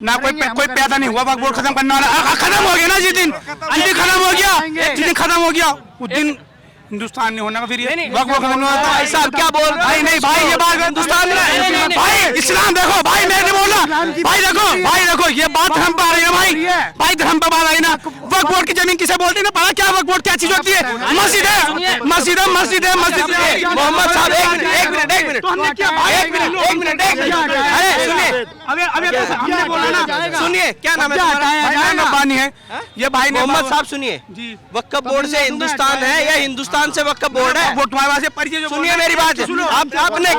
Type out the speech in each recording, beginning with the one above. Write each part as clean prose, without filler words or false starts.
ना कोई पैदा नहीं हुआ वक्फ बोर्ड खत्म करने वाला। खत्म हो गया ना जिस दिन खत्म हो गया, जिस दिन खत्म हो गया उस दिन हिंदुस्तान नहीं होना। फिर ये वक्फ बोर्ड खत्म होता है। साहब क्या बोल भाई? नहीं भाई, ये बात हिंदुस्तान में भाई इस्लाम देखो भाई, मैं नहीं बोल रहा भाई देखो ये बात धर्म पर आ रही है भाई धर्म पर बात आ रही ना। वक्फ बोर्ड की जमीन किसे बोलते हैं ना, पता क्या वक्फ बोर्ड क्या चीज होती है? मस्जिद है, मस्जिद है, मस्जिद है, मस्जिद है। मोहम्मद साहब एक मिनट तो हमने क्या भाई? एक मिनट अरे सुनिए, हमने बोला ना, सुनिए क्या नाम है तुम्हारा? रब्बानी है ये भाई। मोहम्मद साहब सुनिए, वक्फ बोर्ड से हिंदुस्तान है या हिंदुस्तान से वक्फ बोर्ड है? वो तुम्हारे पास परिचय। सुनिए मेरी बात, आपने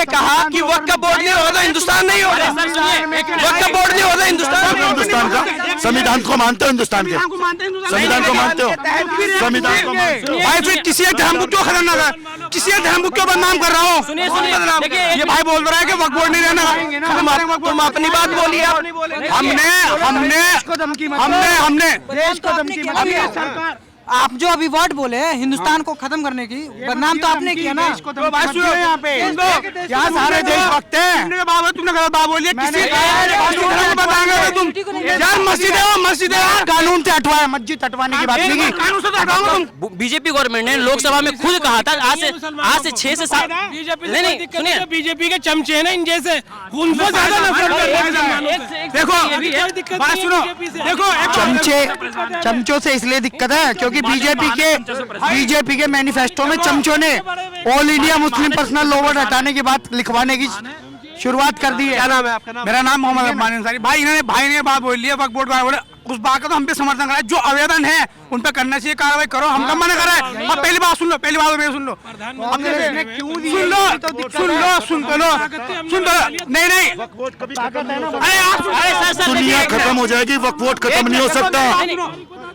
कहा कि वक्फ बोर्ड नहीं होगा तो हिंदुस्तान नहीं होगा। वक्फ बोर्ड नहीं होगा हिंदुस्तान का संविधान को मानते हो? हिंदुस्तान के संविधान को मानते हो? संविधान को भाई फिर किसी एक धर्म को क्यों खत्म ना कर, किसी एक धर्म को क्यों बदनाम कर रहा हो? ये भाई बोल रहा है कि वक्फ बोर्ड नहीं रहना। तुम अपनी बात बोलिए। हमने आप जो अभी वर्ड बोले हैं हिंदुस्तान को खत्म करने की, बदनाम तो आपने किया ना। यहाँ पे यहाँ सारे देशभक्त हैं। तुमने गलत बात बोली है। किसी बताएंगे तुम यार मस्जिद है, वो मस्जिद है, कानून से हटवाया, मस्जिद हटवाने की बात नहीं की, कानून से हटाओगे तुम। बीजेपी गवर्नमेंट ने लोकसभा में खुद कहा था आज से 6 से 7 नहीं सुनिए, बीजेपी के चमचे हैं ना इन जैसे, उनको ज्यादा नफरत। देखो बात सुनो, देखो चमचों से इसलिए दिक्कत है क्योंकि बीजेपी के मैनिफेस्टो में चमचों ने all India Muslim personal law board हटाने की बात लिखवाने की शुरुआत कर दी है। क्या नाम है आपका? मेरा नाम मोहम्मद रब्बानी अंसारी। भाई ने बात बोल ली है वक्फ बोर्ड वाले, उस बात का तो हम पे समर्थन करा है। जो आवेदन है उन पे करना चाहिए कार्रवाई करो, हम कब मना कर रहे हैं? अब पहली बात सुन लो, सुन लो नहीं दुनिया खत्म हो जाएगी, वक्फ बोर्ड खत्म नहीं हो सकता।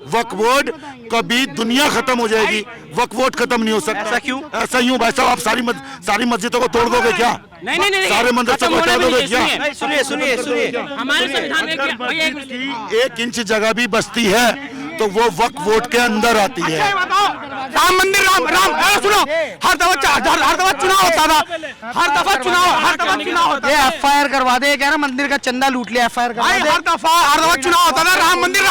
वक्फ बोर्ड कभी दुनिया खत्म हो जाएगी, वक्फ बोर्ड खत्म नहीं हो सकता। ऐसा क्यों? ऐसा यूं भाई साहब, आप सारी मस्जिदों को तोड़ दोगे क्या? नहीं सारे मदरसों को हटा दोगे क्या? सुनिए हमारे संविधान में 1 इंच जगह भी बचती है तो वो वक्फ बोर्ड के अंदर आती है। राम मंदिर राम सुनो, हर दफा चुनाव होता था, हर दफा चुनाव होता ये FIR करवा दे, क्या ना मंदिर का चंदा लूट लिया, FIR करवा दे। हर दफा चुनाव होता था। राम मंदिर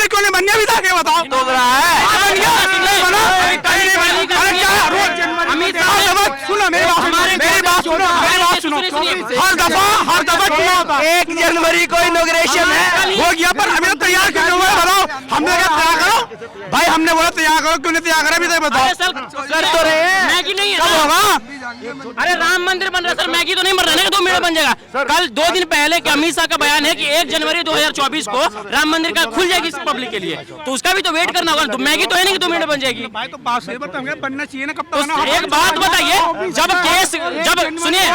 क्यों नहीं बनने? अभी तक बताओ तो रहा है। सुनो मेरी बात सुनो, हर दफा चुनाव होता। 1 जनवरी को इनॉग्रेशन है, हो गया पर हमें तैयार क्यों हुआ? बताओ, हमने क्या तैयार करो भाई? हमने बोला तैयार करो, क्यों नहीं तैयार करा? अभी तक बताओ। कर तो रहे हैं, मैगी नहीं है कब होगा? अरे राम मंदिर बन रहा है सर, मैगी तो नहीं बन रहा है, 2 मिनट बन जाएगा। कल 2 दिन पहले अमित शाह का बयान है कि 1 जनवरी 2024 को राम मंदिर का खुल जाएगी पब्लिक के लिए, तो उसका भी तो वेट करना होगा। तो मैगी तो है नहीं कि 2 मिनट बन जाएगी भाई तो बात सही बताओगे, बनना चाहिए ना। कब तो एक बात बताइए, जब केस सुनिए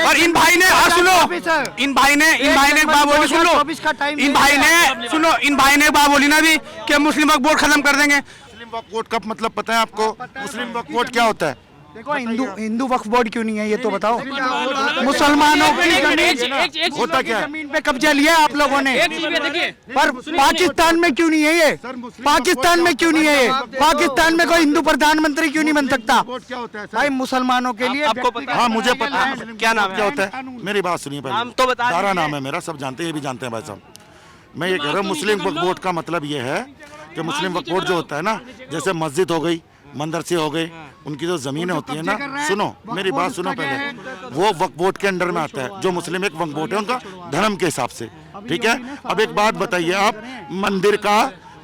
और इन भाई ने एक बात बोली, सुन लो, इन भाई ने एक बात बोली ना भी कि मुस्लिम वक्फ बोर्ड खत्म कर देंगे। मुस्लिम वक्फ बोर्ड का मतलब पता है आपको? मुस्लिम वक्फ बोर्ड क्या होता है? देखो हिंदू वक्फ बोर्ड क्यों नहीं है ये तो बताओ। मुसलमानों की होता क्या है? जमीन पे कब्जा लिया आप लोगों ने, पर पाकिस्तान में क्यों नहीं है ये? पाकिस्तान में क्यों नहीं है ये? पाकिस्तान में कोई हिंदू प्रधानमंत्री क्यों नहीं बन सकता? क्या होता है भाई मुसलमानों के लिए आपको पता? हाँ मुझे पता है। क्या नाम क्या होता है? मेरी बात सुनिए पहले। नाम तो बता दीजिए। दारा नाम है मेरा, सब जानते हैं, ये भी जानते हैं भाई साहब। मैं ये कह रहा हूँ मुस्लिम वक्फ बोर्ड का मतलब ये है कि मुस्लिम वक्फ बोर्ड जो होता है ना, जैसे मस्जिद हो गई, मदरसे हो गए, उनकी जो जमीनें होती है ना, सुनो मेरी बात सुनो पहले, वो वक्फ बोर्ड के अंडर में आता है। जो मुस्लिम एक वक्फ बोर्ड है उनका धर्म के हिसाब से, ठीक है। अब एक बात बताइए आप,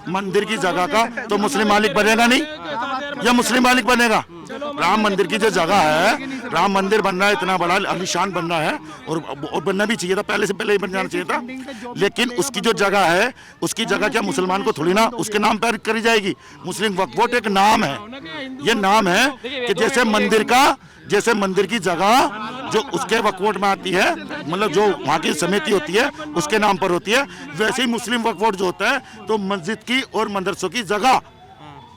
मंदिर की जगह का तो मुस्लिम मालिक बनेगा नहीं या मुस्लिम मालिक बनेगा? राम मंदिर की जो जगह है, राम मंदिर बन रहा है, इतना बड़ा आलीशान बन रहा है और बनना भी चाहिए था, पहले से पहले ही बन जाना चाहिए था। लेकिन उसकी जो जगह है, उसकी जगह क्या मुसलमान को थोड़ी ना उसके नाम पर करी जाएगी? मुस्लिम वक्फ बोर्ड एक नाम है, ये नाम है कि जैसे मंदिर की जगह जो उसके वक्फ बोर्ड में आती है, मतलब जो वहाँ की समिति होती है उसके नाम पर होती है, वैसे ही मुस्लिम वक्फ बोर्ड जो होता है तो मस्जिद की और मदरसों की जगह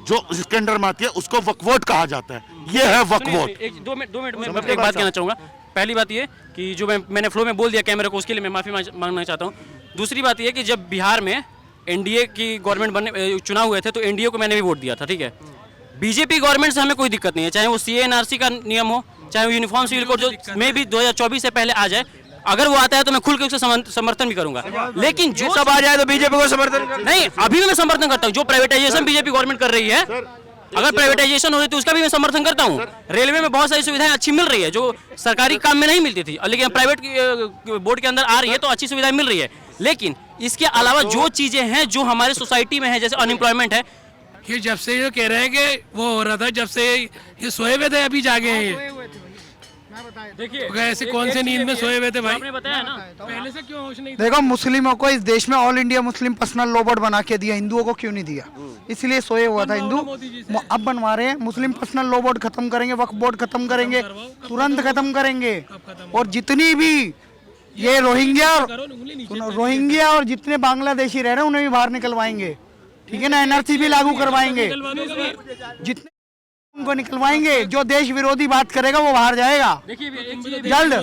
जो इसके अंडर में आती है उसको वक्फ बोर्ड कहा जाता है। ये है वक्फ बोर्ड। 2 मिनट में एक बात कहना चाहूँगा। पहली बात ये कि जो मैंने फ्लो में बोल दिया कैमरे को, उसके लिए मैं माफ़ी मांगना चाहता हूँ। दूसरी बात ये कि जब बिहार में NDA की गवर्नमेंट चुनाव हुए थे तो NDA को मैंने भी वोट दिया था, ठीक है। बीजेपी गवर्नमेंट से हमें कोई दिक्कत नहीं है, चाहे वो CA NRC का नियम हो, चाहे वो यूनिफॉर्म सिविल कोड जो में भी 2024 से पहले आ जाए, अगर वो आता है तो मैं खुल के उसका समर्थन भी करूंगा, लेकिन जो सब आ जाए तो बीजेपी को समर्थन कर। नहीं, अभी भी मैं समर्थन करता हूँ। जो प्राइवेटाइजेशन बीजेपी गवर्नमेंट कर रही है, अगर प्राइवेटाइजेशन हो रही तो उसका भी मैं समर्थन करता हूँ। रेलवे में बहुत सारी सुविधाएं अच्छी मिल रही है जो सरकारी काम में नहीं मिलती थी, लेकिन प्राइवेट बोर्ड के अंदर आ रही है तो अच्छी सुविधाएं मिल रही है। लेकिन इसके अलावा जो चीजें हैं जो हमारे सोसाइटी में है, जैसे अनएम्प्लॉयमेंट है, ये जब से ये कह रहे हैं कि वो हो रहा था, जब से ये सोए हुए थे अभी जागे हैं ये। देखिए तो ऐसे कौन से नींद में सोए हुए थे भाई? आपने बताया ना, पहले से क्यों होश नहीं था? देखो, मुस्लिमों को इस देश में all India Muslim personal law board बना के दिया, हिंदुओं को क्यों नहीं दिया? इसलिए सोए हुआ था हिंदू। अब बनवा रहे हैं, मुस्लिम पर्सनल लॉ बोर्ड खत्म करेंगे, वक्फ बोर्ड खत्म करेंगे, तुरंत खत्म करेंगे। और जितनी भी ये रोहिंग्या और जितने बांग्लादेशी रह रहे हैं उन्हें भी बाहर निकलवाएंगे, ठीक है ना? एनआरसी भी लागू करवाएंगे, जितने उनको निकलवाएंगे। जो देश विरोधी बात करेगा वो बाहर जाएगा जल्द।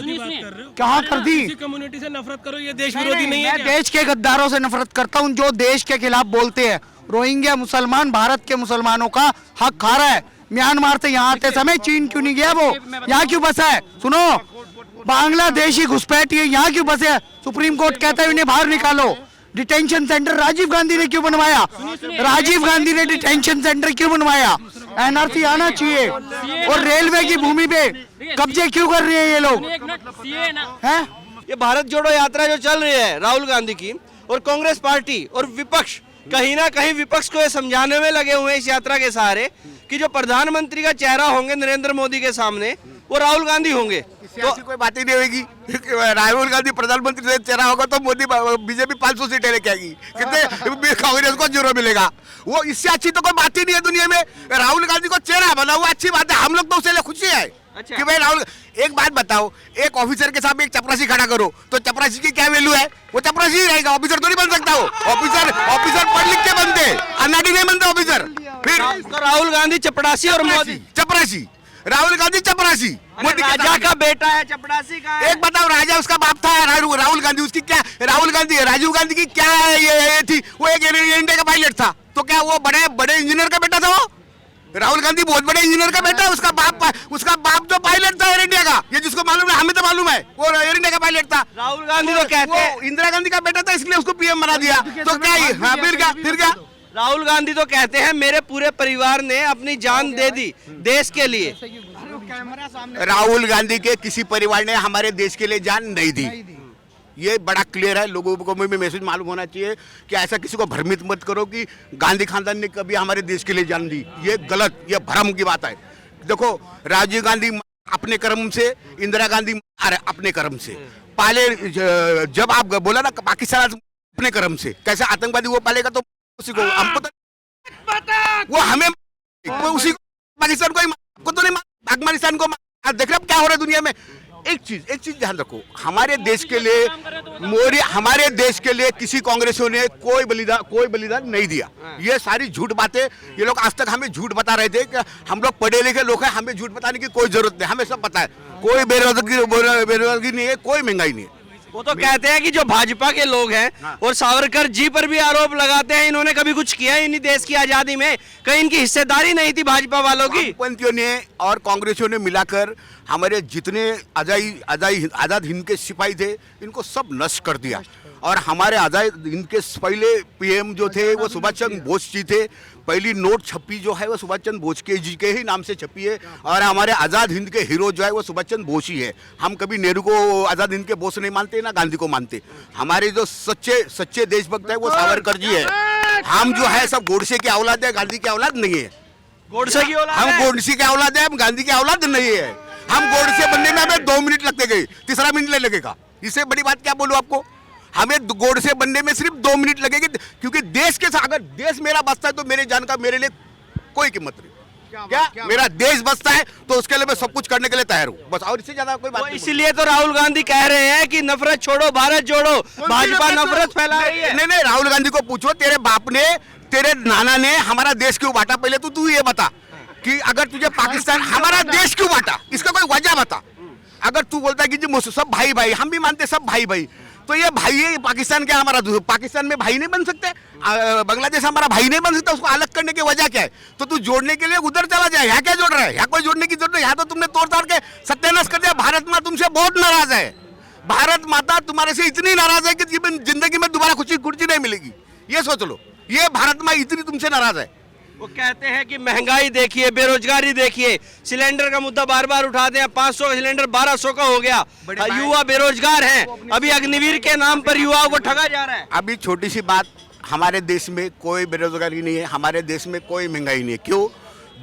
कहाँ कर दी? कम्युनिटी से नफरत करो, ये देश विरोधी नहीं है मैं देश के गद्दारों से नफरत करता हूँ जो देश के खिलाफ बोलते हैं। रोहिंग्या मुसलमान भारत के मुसलमानों का हक खा रहा है। म्यांमार से यहाँ आते समय चीन क्यों नहीं गया? वो यहाँ क्यों बसा है? सुनो, बांग्लादेशी घुसपैठ ये यहाँ क्यों बसे? सुप्रीम कोर्ट कहता है इन्हें बाहर निकालो। डिटेंशन सेंटर राजीव गांधी ने क्यों बनवाया? राजीव गांधी ने डिटेंशन सेंटर क्यों बनवाया? एनआरसी आना चाहिए। और रेलवे की भूमि पे कब्जे क्यों कर रहे हैं ये लोग? हैं? ये भारत जोड़ो यात्रा जो चल रही है राहुल गांधी की और कांग्रेस पार्टी और विपक्ष, कहीं ना कहीं विपक्ष को ये समझाने में लगे हुए हैं इस यात्रा के सहारे कि जो प्रधानमंत्री का चेहरा होंगे नरेंद्र मोदी के सामने वो राहुल गांधी होंगे। तो कोई बात ही नहीं होगी। राहुल गांधी प्रधानमंत्री से चेहरा होगा तो मोदी बीजेपी 500 सीटें लेके आएगी। कितने कांग्रेस को 0 मिलेगा। वो इससे अच्छी तो कोई बात ही नहीं है दुनिया में। राहुल गांधी को चेहरा बना हुआ अच्छी बात है, हम लोग तो उससे लिए खुशी है। अच्छा। कि भाई राहुल, एक बात बताओ, एक ऑफिसर के सामने एक चपरासी खड़ा करो तो चपरासी की क्या वैल्यू है? वो चपरासी ही रहेगा, ऑफिसर तो नहीं बन सकता। वो ऑफिसर पढ़ लिख के बनते, अन्नाडी नहीं बनते ऑफिसर। फिर तो राहुल गांधी चपरासी और मोदी चपरासी, राहुल गांधी चपरासी, मोदी राजा का बेटा है, चपरासी का है। एक बताओ, राजा उसका बाप था राहुल गांधी, उसकी क्या राहुल गांधी राजीव गांधी की क्या ये थी? वो एक इंडिया का पायलट था, तो क्या वो बड़े इंजीनियर का बेटा था? वो राहुल गांधी बहुत बड़े इंजीनियर का बेटा है। उसका बाप जो पायलट था एयर इंडिया का, ये जिसको मालूम है, हमें तो मालूम है, वो एयर इंडिया का पायलट था। राहुल गांधी तो कहते हैं इंदिरा गांधी का बेटा था, इसलिए उसको पीएम बना दिया। तो क्या फिर क्या? राहुल गांधी तो कहते हैं मेरे पूरे परिवार ने अपनी जान दे दी देश के लिए। राहुल गांधी के किसी परिवार ने हमारे देश के लिए जान नहीं दी, ये बड़ा क्लियर है। लोगों को भी मैसेज मालूम होना चाहिए कि ऐसा किसी को भ्रमित मत करो कि गांधी खानदान ने कभी हमारे देश के लिए जान दी। ये गलत, ये भ्रम की बात है। देखो, राजीव गांधी अपने कर्म से, इंदिरा गांधी अपने कर्म से पाले। जब आप बोला ना पाकिस्तान अपने कर्म से, कैसे आतंकवादी वो पालेगा तो उसी को, हमको तो वो हमें वो उसी पाकिस्तान को ही, आपको तो नहीं, अफगानिस्तान को। देख रहे क्या हो रहा है दुनिया में। एक चीज ध्यान रखो, हमारे देश के लिए हमारे देश के लिए किसी कांग्रेसियों ने कोई बलिदान नहीं दिया। ये सारी झूठ बातें, ये लोग आज तक हमें झूठ बता रहे थे कि हम लोग पढ़े लिखे लोग हैं, हमें झूठ बताने की कोई जरूरत नहीं, हमें सब पता है। कोई बेरोजगारी नहीं है, कोई महंगाई नहीं है। वो तो कहते हैं कि जो भाजपा के लोग हैं और सावरकर जी पर भी आरोप लगाते हैं इन्होंने कभी कुछ किया ही नहीं देश की आजादी में, कहीं इनकी हिस्सेदारी नहीं थी भाजपा वालों की। वामपंथियों ने और कांग्रेसियों ने मिलाकर हमारे जितने आजाद हिंद के सिपाही थे इनको सब नष्ट कर दिया। और हमारे आजाद हिंद के पहले पीएम जो थे वो सुभाष चंद्र बोस जी थे। पहली नोट छपी जो है वो सुभाष चंद्र बोस जी के ही नाम से छपी है। और हमारे आज़ाद हिंद के हीरो जो है वो सुभाष चंद्र बोस ही है। हम कभी नेहरू को आज़ाद हिंद के बोस नहीं मानते ना गांधी को मानते। हमारे जो सच्चे देशभक्त है वो सावरकर जी है। हम जो है सब गोडसे की औलाद है, गांधी की औलाद नहीं है। गोडसे की औलाद हम गोडसे की औलाद है, हम गांधी की औलाद नहीं है। हम गोडसे बनने में हमें 2 मिनट लगते गए, तीसरा मिनट नहीं लगेगा। इससे बड़ी बात क्या बोलूं आपको, हमें गोडसे बनने में सिर्फ 2 मिनट लगेगी। क्योंकि देश के साथ अगर देश मेरा बसता है तो मेरे जान का मेरे लिए कोई कीमत नहीं। क्या मेरा देश बसता है तो उसके लिए मैं सब कुछ करने के लिए तैयार हूँ, बस। और इससे ज्यादा कोई बात नहीं। इसीलिए तो राहुल गांधी कह रहे हैं कि नफरत छोड़ो भारत जोड़ो। भाजपा नफरत फैला रही है। नहीं, राहुल गांधी को पूछो, तेरे बाप ने, तेरे नाना ने हमारा देश क्यों बांटा? पहले तू ये बता कि अगर तुझे पाकिस्तान हमारा देश क्यों बांटा, इसका कोई वजह बता। अगर तू बोलता है कि जी सब भाई भाई, हम भी मानते सब भाई भाई, तो ये भाई है पाकिस्तान क्या हमारा? पाकिस्तान में भाई नहीं बन सकते? बांग्लादेश हमारा भाई नहीं बन सकता? उसको अलग करने की वजह क्या है? तो तू जोड़ने के लिए उधर चला जाए, यहाँ क्या जोड़ रहा है? यहाँ कोई जोड़ने की जरूरत नहीं। यहाँ तो तुमने तोड़ ताड़ के सत्यानाश कर दिया। भारत में तुमसे बहुत नाराज है, भारत माता तुम्हारे से इतनी नाराज है कि जिंदगी में दोबारा कुर्सी नहीं मिलेगी, ये सोच लो। ये भारत माँ इतनी तुमसे नाराज है। वो कहते हैं कि महंगाई देखिए, बेरोजगारी देखिए, सिलेंडर का मुद्दा बार बार उठाते हैं। 500 का सिलेंडर 1200 का हो गया। युवा बेरोजगार हैं, अभी अग्निवीर के नाम पर युवाओं को ठगा जा रहा है। अभी छोटी सी बात, हमारे देश में कोई बेरोजगारी नहीं है, हमारे देश में कोई महंगाई नहीं है। क्यों?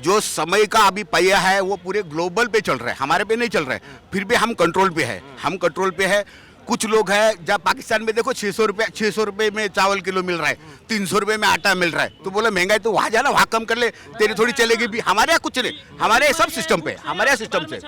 जो समय का अभी पहिया है वो पूरे ग्लोबल पे चल रहा है, हमारे पे नहीं चल रहा है। फिर भी हम कंट्रोल पे है, हम कंट्रोल पे है। कुछ लोग हैं, जब पाकिस्तान में देखो 600 रुपये में चावल किलो मिल रहा है, 300 रुपये में आटा मिल रहा है, तो बोला महंगाई तो वहाँ जाना, वहाँ कम कर ले, तेरी थोड़ी चलेगी भी। हमारे यहाँ कुछ नहीं, हमारे सब सिस्टम पे, हमारे यहाँ सिस्टम से